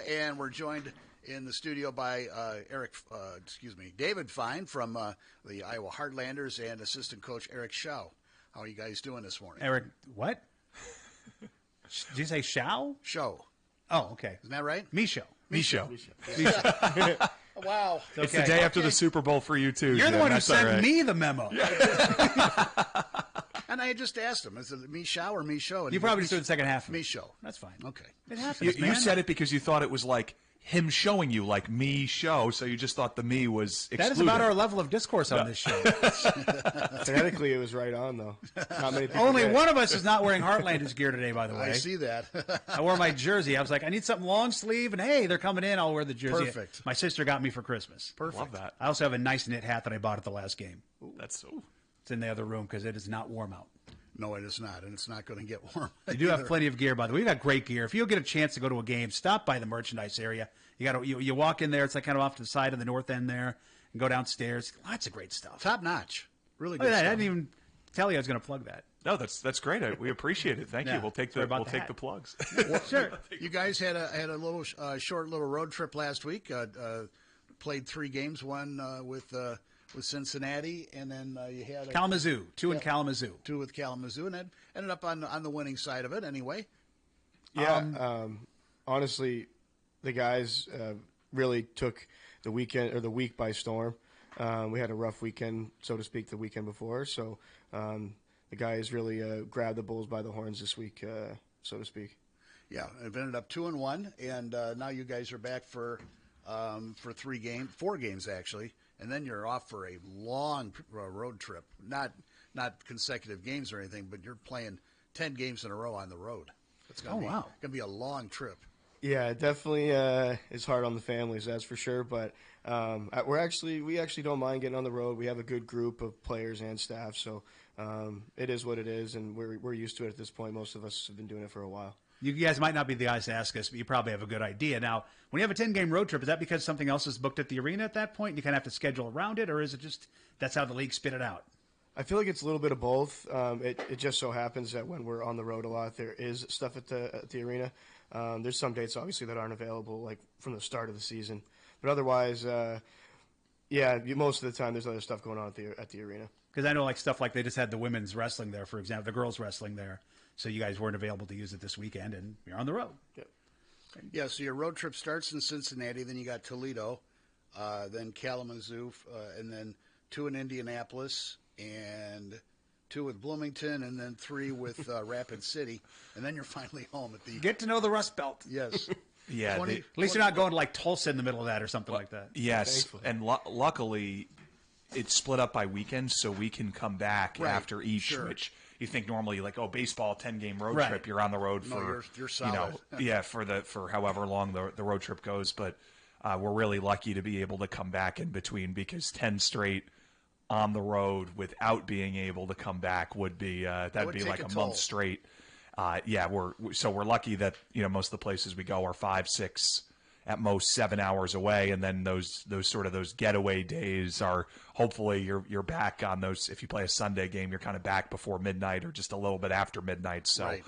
And we're joined in the studio by David Fine from the Iowa Heartlanders and assistant coach Eric Michaud. How are you guys doing this morning? Eric, what? Did you say Shao? Show. Oh, okay. Isn't that right? Michaud. Wow. It's the day after the Super Bowl for you, too. You're the one who sent me the memo. And I just asked him, is it Michaud or Michaud? You probably just did the second half. Michaud. That's fine. Okay. It happens, You said it because you thought it was like him showing you, like me show, so you just thought the me was excluded. That is about our level of discourse on this show. Phonetically, it was right on, though. Not many people Only get it. one of us is not wearing Heartlanders gear today, by the way. I see that. I wore my jersey. I was like, I need something long sleeve, and hey, they're coming in. I'll wear the jersey. Perfect. My sister got me for Christmas. Perfect. Love that. I also have a nice knit hat that I bought at the last game. That's so. It's in the other room because it is not warm out. No, it is not, and it's not going to get warm. You do have plenty of gear, by the way. We've got great gear. If you'll get a chance to go to a game, stop by the merchandise area. You walk in there. It's like kind of off to the side of the north end there, and go downstairs. Lots of great stuff. Top notch. Really Look good at that. stuff. I didn't even tell you I was going to plug that. No, that's great. We appreciate it. Thank Yeah. you. We'll take Sorry about the that. plugs. Sure. You guys had a little short little road trip last week. Played 3 games, one with Cincinnati, and then you had Kalamazoo. Two in Kalamazoo. 2 with Kalamazoo, and it ended up on the winning side of it anyway. Yeah, honestly, the guys really took the weekend or the week by storm. We had a rough weekend, so to speak, the weekend before. So the guys really grabbed the bulls by the horns this week, so to speak. Yeah, it ended up 2-1, and now you guys are back for 4 games actually, and then you're off for a long road trip. Not consecutive games or anything, but you're playing 10 games in a row on the road. It's going to be a long trip. Yeah, it definitely is hard on the families, that's for sure. But we actually don't mind getting on the road. We have a good group of players and staff, so it is what it is, and we're used to it at this point. Most of us have been doing it for a while. You guys might not be the guys to ask us, but you probably have a good idea. Now, when you have a 10-game road trip, is that because something else is booked at the arena at that point and you kind of have to schedule around it, or is it just that's how the league spit it out? I feel like it's a little bit of both. It just so happens that when we're on the road a lot, there is stuff at the arena. There's some dates, obviously, that aren't available, like from the start of the season. But otherwise, most of the time there's other stuff going on at the arena. Because I know like stuff like they just had the women's wrestling there, for example, the girls wrestling there. So you guys weren't available to use it this weekend, and you're on the road. Yep. Yeah, so your road trip starts in Cincinnati, then you got Toledo, then Kalamazoo, and then 2 in Indianapolis, and 2 with Bloomington, and then 3 with Rapid City, and then you're finally home at the... Get to know the Rust Belt. Yes. Yeah. At least you're not going to like Tulsa in the middle of that or something like that. Yes, Thankfully. and luckily it's split up by weekends, so we can come back after each, sure. which you think normally like, baseball 10-game road Right. trip, you're on the road for No, you're solid. for however long the road trip goes, but we're really lucky to be able to come back in between, because 10 straight on the road without being able to come back would be that'd be like a toll. month straight. We're lucky that most of the places we go are 5, 6, at most 7 hours away, and then those getaway days are hopefully you're back on those. If you play a Sunday game, you're kind of back before midnight or just a little bit after midnight. So Right.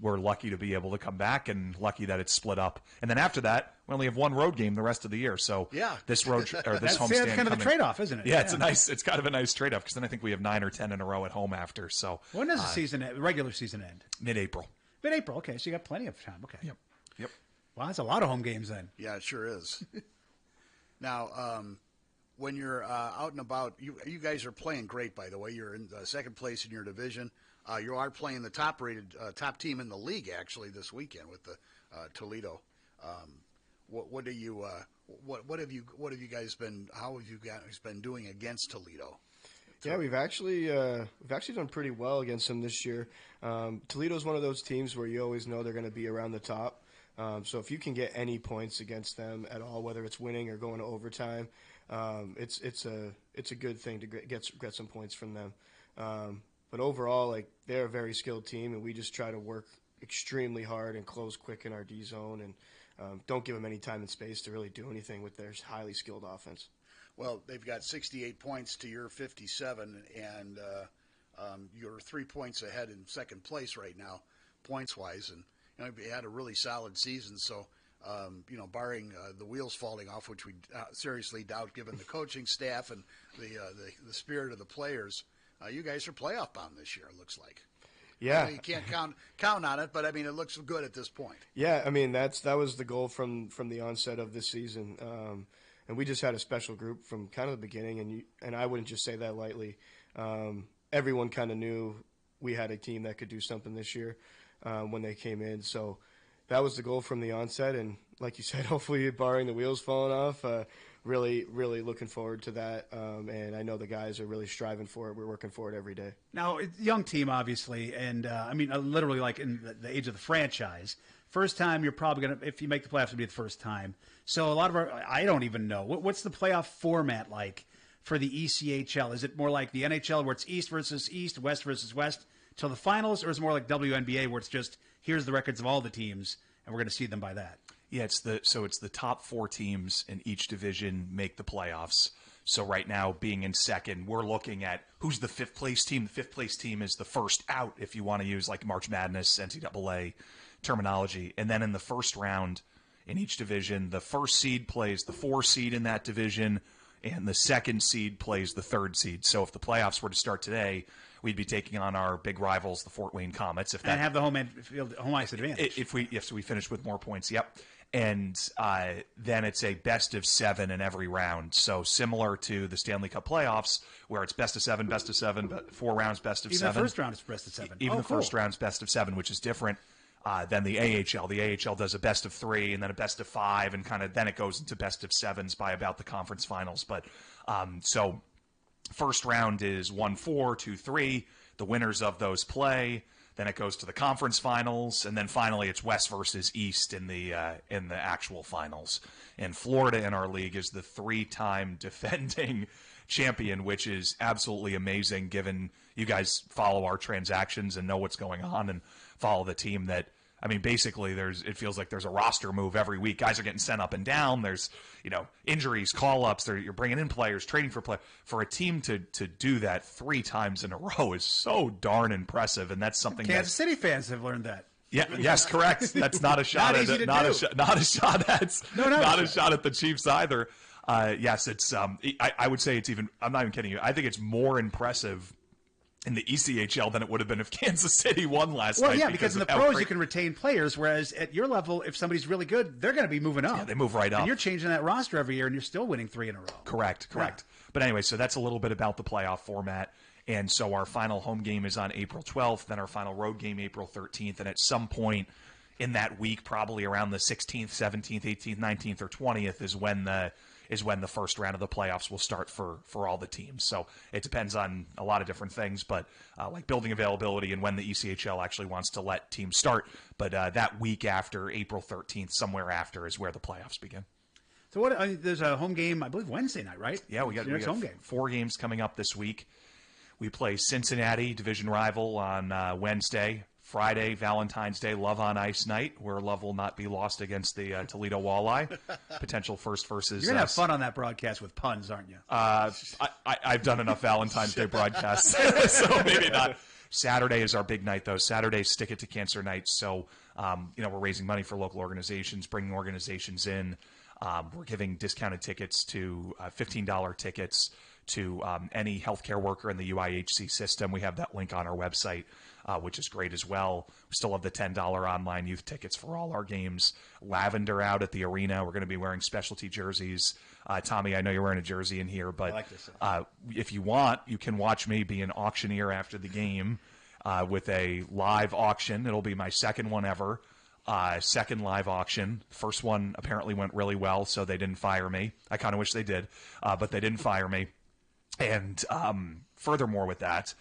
we're lucky to be able to come back, and lucky that it's split up. And then after that, we only have 1 road game the rest of the year. So this road or this homestand, That's kind of the trade-off, isn't it? Yeah, it's kind of a nice trade-off, because then I think we have 9 or 10 in a row at home after. So When does the regular season end? mid-April. Mid-April. Okay, so you got plenty of time. Okay. Yep. Wow, that's a lot of home games then. Yeah, it sure is. Now, when you're out and about, you guys are playing great, by the way. You're in second place in your division. You are playing the top-rated top team in the league, actually, this weekend with the Toledo. What have you guys been? How have you guys been doing against Toledo? Yeah, we've actually done pretty well against them this year. Toledo's one of those teams where you always know they're going to be around the top. So if you can get any points against them at all, whether it's winning or going to overtime, it's a good thing to get some points from them. But overall, like, they're a very skilled team, and we just try to work extremely hard and close quick in our D zone, and don't give them any time and space to really do anything with their highly skilled offense. Well, they've got 68 points to your 57, and you're 3 points ahead in second place right now, points-wise. And you had a really solid season, so barring the wheels falling off, which we seriously doubt given the coaching staff and the spirit of the players, you guys are playoff bound this year, it looks like. Yeah. You can't count on it, but, I mean, it looks good at this point. Yeah, I mean, that was the goal from the onset of this season. And we just had a special group from kind of the beginning, and I wouldn't just say that lightly. Everyone kind of knew we had a team that could do something this year when they came in. So that was the goal from the onset, and like you said, hopefully barring the wheels falling off, really, really looking forward to that. And I know the guys are really striving for it. We're working for it every day. Now, it's a young team, obviously, and literally like in the age of the franchise. First time you're probably going to, if you make the playoffs, it'll be the first time. So a lot of I don't even know. What's the playoff format like for the ECHL? Is it more like the NHL where it's East versus East, West versus West till the finals, or is it more like WNBA where it's just here's the records of all the teams and we're going to see them by that? Yeah, it's the top 4 teams in each division make the playoffs. So right now, being in second, we're looking at who's the 5th place team. The 5th place team is the first out, if you want to use like March Madness, NCAA terminology. And then in the first round in each division, the first seed plays the 4 seed in that division, and the second seed plays the 3rd seed. So if the playoffs were to start today, we'd be taking on our big rivals, the Fort Wayne Comets. And have the home ice advantage. If we finish with more points, yep. And then it's a best of 7 in every round. So similar to the Stanley Cup playoffs, where it's best of 7, but 4 rounds, best of 7. Even the first round is best of 7. Even the first round's best of 7, which is different than the AHL. The AHL does a best of 3 and then a best of 5, and kind of then it goes into best of 7s by about the conference finals. But so first round is 1-4, 2-3. The winners of those play. Then it goes to the conference finals, and then finally it's West versus East in the actual finals. And Florida in our league is the 3-time defending champion, which is absolutely amazing given you guys follow our transactions and know what's going on and follow the team that, I mean, basically it feels like there's a roster move every week. Guys are getting sent up and down. There's, injuries, call-ups. You're bringing in players, trading for players. For a team to do that 3 times in a row is so darn impressive, and that's something Kansas City fans have learned that. Yeah, yes, correct. That's not a shot at it. Not a shot at the Chiefs either. Yes, it's. I would say it's even. I'm not even kidding you. I think it's more impressive in the ECHL than it would have been if Kansas City won last night. Well, yeah, because in the pros you can retain players, whereas at your level, if somebody's really good, they're going to be moving up. Yeah, they move right up. And you're changing that roster every year, and you're still winning 3 in a row. Correct. Yeah. But anyway, so that's a little bit about the playoff format. And so our final home game is on April 12th, then our final road game April 13th, and at some point in that week, probably around the 16th, 17th, 18th, 19th, or 20th is when the first round of the playoffs will start for all the teams. So it depends on a lot of different things, but like building availability and when the ECHL actually wants to let teams start. But that week after April 13th, somewhere after, is where the playoffs begin. So there's a home game, I believe, Wednesday night, right? Yeah, we got home game. 4 games coming up this week. We play Cincinnati, division rival, on Wednesday. Friday, Valentine's Day, Love on Ice night, where love will not be lost against the Toledo Walleye. Potential first versus. You're going to have fun on that broadcast with puns, aren't you? I've done enough Valentine's Day broadcasts, so maybe not. Saturday is our big night, though. Saturday's Stick It to Cancer night. So, we're raising money for local organizations, bringing organizations in. We're giving discounted tickets to $15 tickets to any healthcare worker in the UIHC system. We have that link on our website, which is great as well. We still have the $10 online youth tickets for all our games. Lavender out at the arena. We're going to be wearing specialty jerseys. Tommy, I know you're wearing a jersey in here, but I like this. If you want, you can watch me be an auctioneer after the game with a live auction. It'll be my second one ever. Second live auction. First one apparently went really well, so they didn't fire me. I kind of wish they did, but they didn't fire me. And furthermore with that,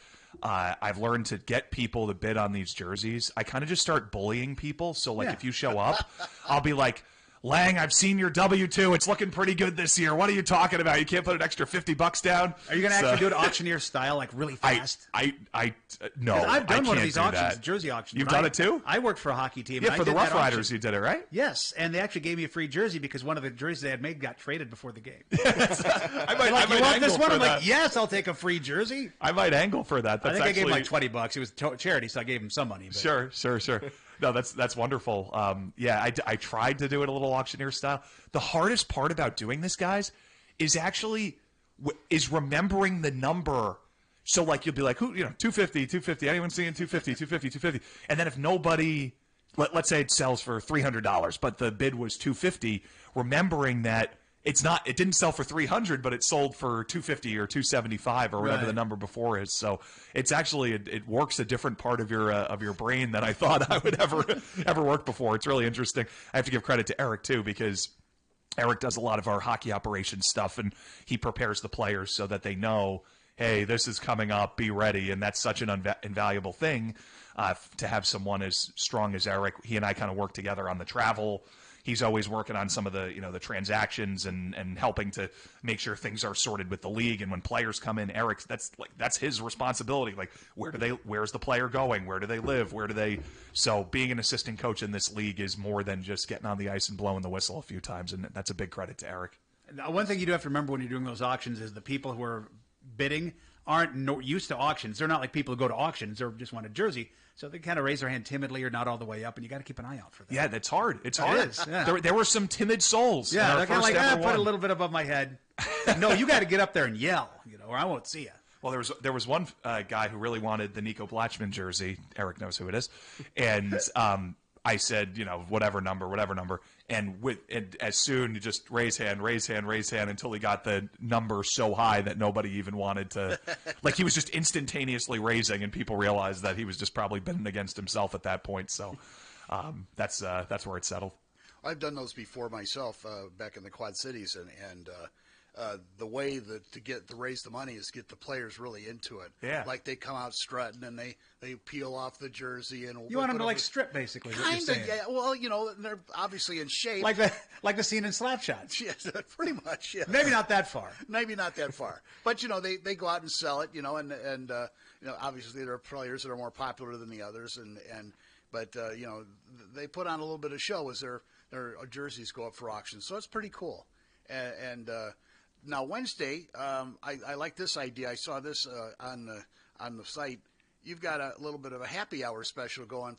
I've learned to get people to bid on these jerseys. I kind of just start bullying people. So, if you show up, I'll be like, Lang, I've seen your W-2. It's looking pretty good this year. What are you talking about? You can't put an extra $50 down? Are you going to actually do it auctioneer style, like really fast? No, I've done one of these auctions, that. jersey auctions. You've done it too? I worked for a hockey team. Yeah, for the Rough Riders you did it, right? Yes, and they actually gave me a free jersey because one of the jerseys they had made got traded before the game. I might you want this one? I'm that. like, yes, I'll take a free jersey. I might angle for that. I think I gave him like $20. It was charity, so I gave him some money. But. Sure. No, that's wonderful. Yeah, I tried to do it a little auctioneer style. The hardest part about doing this, guys, is actually remembering the number. So like you'll be like, who 250, anyone seeing 250, and then if nobody, let's say it sells for $300, but the bid was 250, remembering that it didn't sell for 300, but it sold for 250 or 275 or whatever the number before is. So it's actually it works a different part of your brain than I thought I would ever work before. It's really interesting. I have to give credit to Eric too, because Eric does a lot of our hockey operations stuff, and he prepares the players so that they know, hey, this is coming up, be ready. And that's such an invaluable thing to have someone as strong as Eric. He and I kind of work together on the travel. He's always working on some of the the transactions and helping to make sure things are sorted with the league. And when players come in, Eric's that's his responsibility. Like, where's the player going? Where do they live? So being an assistant coach in this league is more than just getting on the ice and blowing the whistle a few times. And that's a big credit to Eric. Now, one thing you do have to remember when you're doing those auctions is the people who are bidding aren't used to auctions. They're not like people who go to auctions or just want a jersey. So they kind of raise their hand timidly or not all the way up, and you got to keep an eye out for that. Yeah, that's hard. It's hard. It is, yeah. There were some timid souls. Yeah, they're kind of like, put one. a little bit above my head. No, you got to get up there and yell, or I won't see you. Well, there was one guy who really wanted the Nico Blatchman jersey. Eric knows who it is, and I said, whatever number, and as soon you just raise hand until he got the number so high that nobody even wanted to, like he was just instantaneously raising, and people realized that he was just probably betting against himself at that point. So that's where it settled. I've done those before myself back in the Quad Cities, and the way to raise the money is get the players really into it. Yeah. Like they come out strutting and they peel off the jersey and you want them to like strip basically. Kind of, yeah. Well, they're obviously in shape. Like the scene in Slapshots. Yes, pretty much. Yeah. Maybe not that far. Maybe not that far. But they go out and sell it. And obviously there are players that are more popular than the others, but they put on a little bit of show as their jerseys go up for auction. So it's pretty cool. And now Wednesday, I like this idea. I saw this on the site. You've got a little bit of a happy hour special going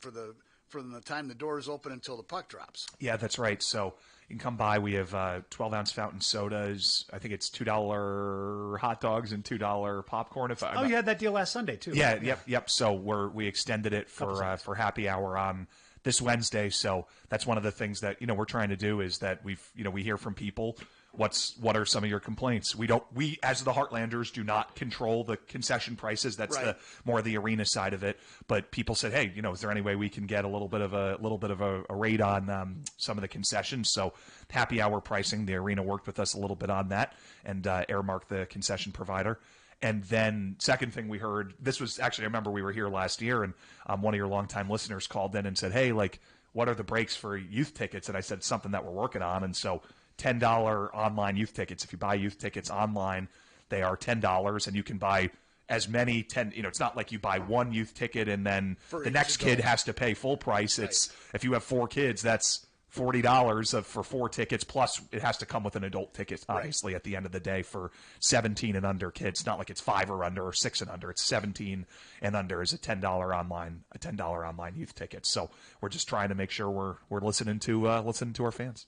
from the time the doors open until the puck drops. Yeah, that's right. So you can come by. We have 12-ounce fountain sodas. I think it's $2 hot dogs and $2 popcorn. You had that deal last Sunday too. Yeah, right? Yep. So we extended it for happy hour on this Wednesday. So that's one of the things that we're trying to do is that we hear from people. What are some of your complaints? We as the Heartlanders do not control the concession prices. That's right. more the arena side of it. But people said, hey, is there any way we can get a little bit of a rate on some of the concessions? So happy hour pricing, the arena worked with us a little bit on that, and Airmark, the concession provider. And then second thing we heard, this was actually, I remember we were here last year, and one of your longtime listeners called in and said, hey, like, what are the breaks for youth tickets? And I said, something that we're working on. And so $10 online youth tickets. If you buy youth tickets online, they are $10, and you can buy as many 10. It's not like you buy one youth ticket and then the next kid has to pay full price. It's if you have 4 kids, that's $40 for 4 tickets, plus it has to come with an adult ticket, obviously, at the end of the day for 17 and under kids. Not like it's 5 or under or 6 and under. It's 17 and under is a $10 online youth ticket. So we're just trying to make sure we're listening to our fans.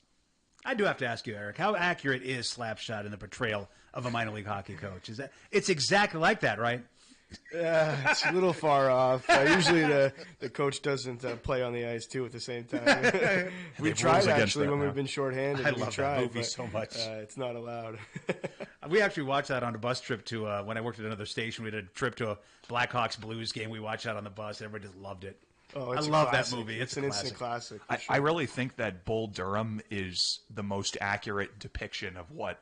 I do have to ask you, Eric, how accurate is Slapshot in the portrayal of a minor league hockey coach? It's exactly like that, right? It's a little far off. Usually the coach doesn't play on the ice, too, at the same time. We tried, actually, when we've been shorthanded. I love that movie so much. It's not allowed. We actually watched that on a bus trip to when I worked at another station. We did a trip to a Blackhawks Blues game. We watched that on the bus. Everybody just loved it. Oh, I love that movie. It's an instant classic. I really think that Bull Durham is the most accurate depiction of what,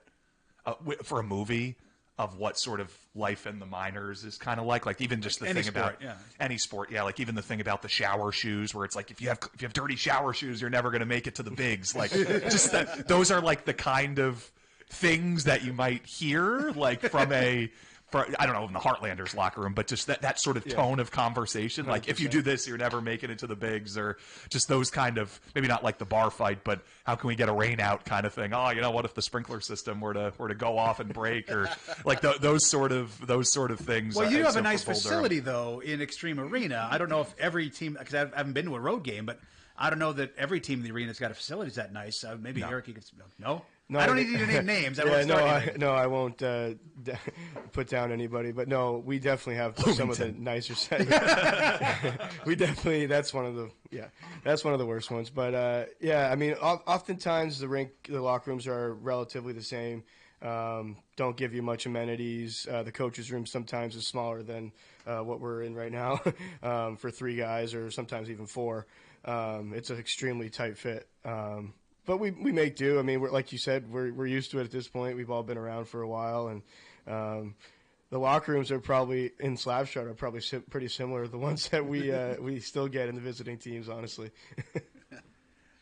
for a movie, of what sort of life in the minors is kind of like. Like even just the thing about any sport, like even the thing about the shower shoes, where it's like if you have dirty shower shoes, you're never going to make it to the bigs. Like just that, those are like the kind of things that you might hear like from I don't know, in the Heartlanders locker room, but just that sort of tone of conversation. Like, if you do this, you're never making it to the bigs, or just those kind of, maybe not like the bar fight, but how can we get a rain out kind of thing? Oh, what if the sprinkler system were to go off and break, or like those sort of things. Well, you have a nice facility though in Extreme Arena. I don't know if every team, because I haven't been to a road game, but I don't know that every team in the arena's got a facility that nice. Maybe Eric, you could no. No, I don't need you to name names. I won't put down anybody. But no, we definitely have some of the nicer settings. We definitely that's one of the worst ones. But I mean, oftentimes the locker rooms are relatively the same. Don't give you much amenities. The coaches' room sometimes is smaller than what we're in right now for 3 guys, or sometimes even 4. It's an extremely tight fit. But we make do. I mean, like you said, we're used to it at this point. We've all been around for a while, and the locker rooms are probably in Slapshot are probably pretty similar to the ones that we still get in the visiting teams, honestly.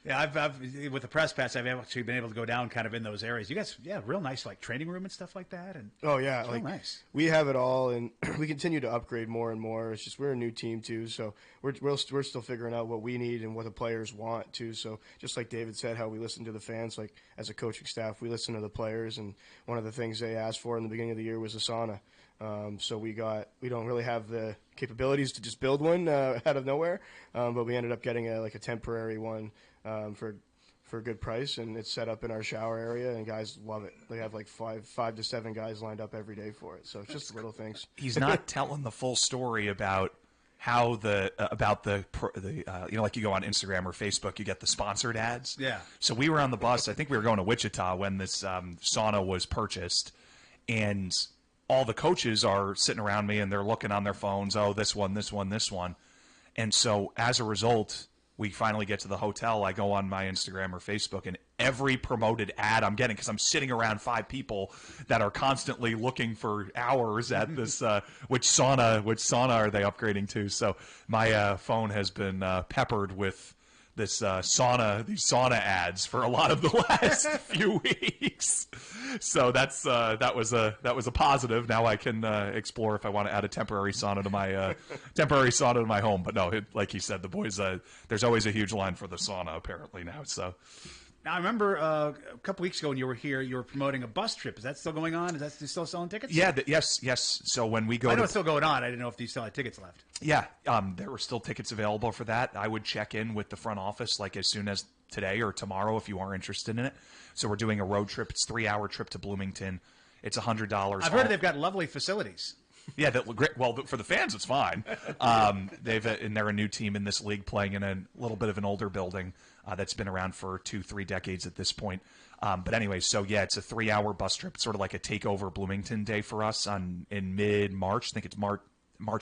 Yeah, I've with the press pass, I've actually been able to go down kind of in those areas. You guys, real nice like training room and stuff like that. And it's real nice. We have it all, and we continue to upgrade more and more. It's just we're a new team too, so we're still figuring out what we need and what the players want too. So just like David said, how we listen to the fans, like as a coaching staff, we listen to the players, and one of the things they asked for in the beginning of the year was a sauna. So we don't really have the capabilities to just build one out of nowhere, but we ended up getting a temporary one for a good price, and it's set up in our shower area, and guys love it. They have like 5 to 7 guys lined up every day for it. So it's just little things. He's not telling the full story about how like you go on Instagram or Facebook, you get the sponsored ads. Yeah. So we were on the bus. I think we were going to Wichita when this sauna was purchased, and all the coaches are sitting around me and they're looking on their phones. Oh, this one. And so as a result, we finally get to the hotel. I go on my Instagram or Facebook, and every promoted ad I'm getting, because I'm sitting around 5 people that are constantly looking for hours at this, which sauna are they upgrading to? So my phone has been peppered with these sauna ads for a lot of the last few weeks. So that was a positive. Now I can explore if I want to add a temporary sauna to my home. But no, like you said, the boys, there's always a huge line for the sauna apparently now. So. Now, I remember a couple weeks ago when you were here, you were promoting a bus trip. Is that still going on? Is that still selling tickets? Yeah, yes. So when we go, I know it's still going on. I didn't know if you still had tickets left. Yeah, there were still tickets available for that. I would check in with the front office like as soon as today or tomorrow if you are interested in it. So we're doing a road trip. It's a 3-hour trip to Bloomington. It's $100. I've heard they've got lovely facilities. Yeah, that look great. Well, for the fans, it's fine. They're a new team in this league, playing in a little bit of an older building that's been around for 2-3 decades at this point. But anyway, so yeah, it's a 3-hour bus trip. It's sort of like a takeover Bloomington day for us in mid-March. I think it's March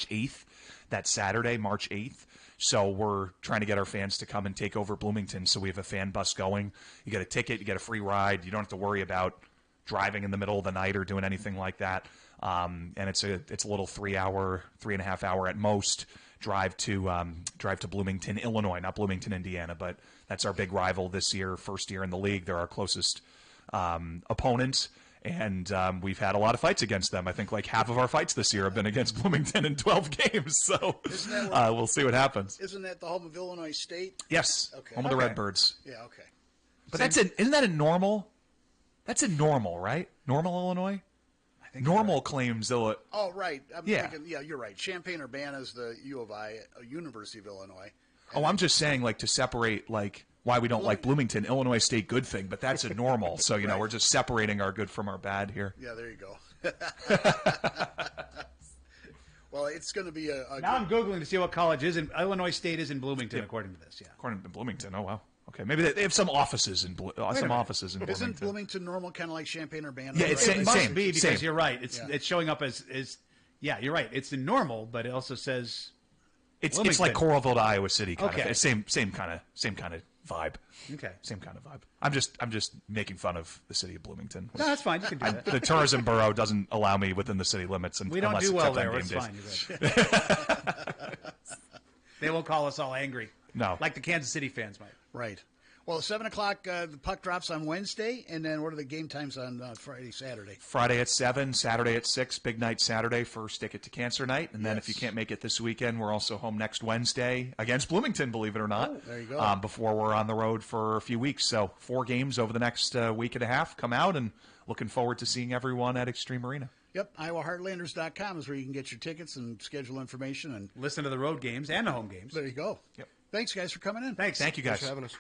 8th. That Saturday, March 8th. So we're trying to get our fans to come and take over Bloomington. So we have a fan bus going. You get a ticket, you get a free ride. You don't have to worry about driving in the middle of the night or doing anything like that. And it's a little 3.5 hour at most drive to Bloomington, Illinois, not Bloomington, Indiana, but that's our big rival this year, first year in the league. They're our closest opponent, and we've had a lot of fights against them. I think like half of our fights this year have been against Bloomington in 12 games. So we'll see what happens. Isn't that the home of Illinois State? Yes, okay. Home of the Redbirds. Yeah, okay. But isn't that a Normal? That's in Normal, right? Normal, Illinois. Normal claims Illinois. Oh, right. I'm thinking, you're right. Champaign-Urbana is the U of I, University of Illinois. Oh, I'm just saying, like, to separate, like, why we don't like Bloomington, Illinois State, good thing, but that's a Normal. So, you know, we're just separating our good from our bad here. Yeah, there you go. Well, it's going to be now I'm Googling to see what college is in Illinois State is in Bloomington, according to this. Yeah, according to Bloomington. Oh, wow. Okay, maybe they have some offices in Bloomington. Isn't Bloomington Normal kind of like Champaign-Urbana? Yeah, it's it must same, be because same. you're right. It's showing up as you're right. It's in Normal, but it also says it's like Coralville to Iowa City kind of. Same kind of vibe. Okay, same kind of vibe. I'm just making fun of the city of Bloomington. No, that's fine. You can do that. The tourism borough doesn't allow me within the city limits, and we don't do well there. It's fine. They won't call us all angry. No, like the Kansas City fans might. Right. Well, 7 o'clock, the puck drops on Wednesday, and then what are the game times on Friday, Saturday? Friday at 7, Saturday at 6, big night Saturday, first ticket to Cancer Night. And then if you can't make it this weekend, we're also home next Wednesday against Bloomington, believe it or not. Oh, there you go. Before we're on the road for a few weeks. So 4 games over the next week and a half. Come out, and looking forward to seeing everyone at Extreme Arena. Yep, IowaHeartlanders.com is where you can get your tickets and schedule information. And Listen to the road games and the home games. there you go. Yep. Thanks, guys, for coming in. Thanks. Thank you, Thanks guys. for having us.